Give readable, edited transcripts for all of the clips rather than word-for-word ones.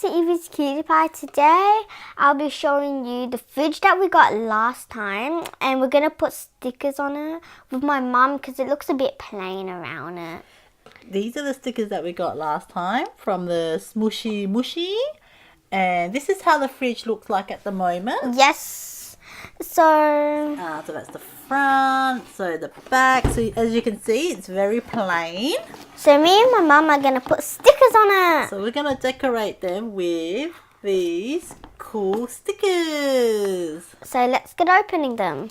to Evie's Cutie Pie. Today I'll be showing you the fridge that we got last time, and we're going to put stickers on it with my mum because it looks a bit plain around it. These are the stickers that we got last time from the Smooshy Mushy, and this is how the fridge looks like at the moment. Yes, so that's the front, so the back, so as you can see it's very plain. So me and my mum are going to put stickers on it. So we're going to decorate them with these cool stickers. So let's get opening them.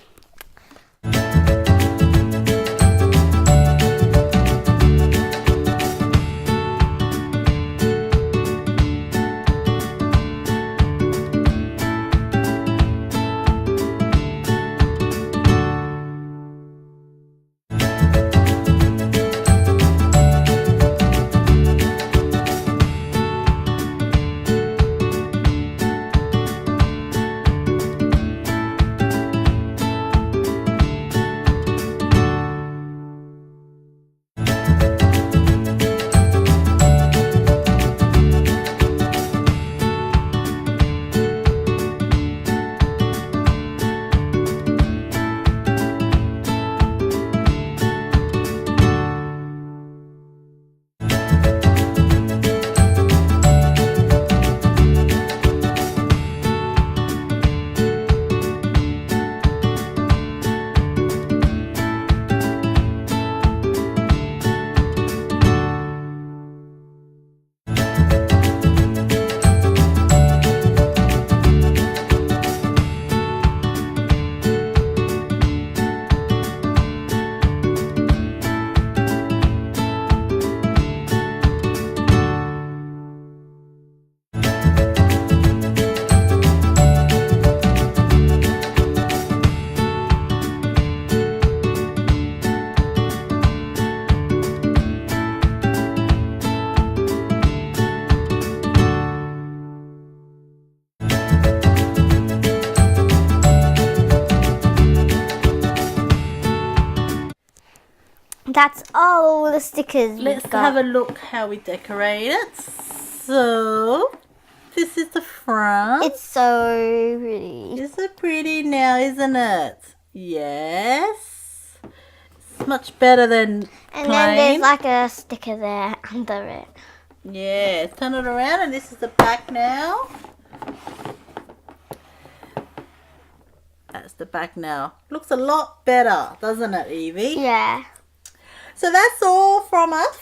That's all the stickers Let's we've got. have a look how we decorate it. So this is the front. It's so pretty. It's so pretty now, isn't it? Yes. It's much better than And plain. then there's like a sticker there under it. Yeah, turn it around and this is the back now. That's the back now. Looks a lot better, doesn't it, Evie? Yeah. So that's all from us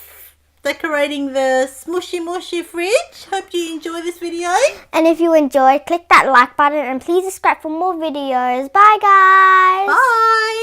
decorating the Smooshy Mushy fridge. Hope you enjoy this video. And if you enjoyed, click that like button and please subscribe for more videos. Bye guys. Bye.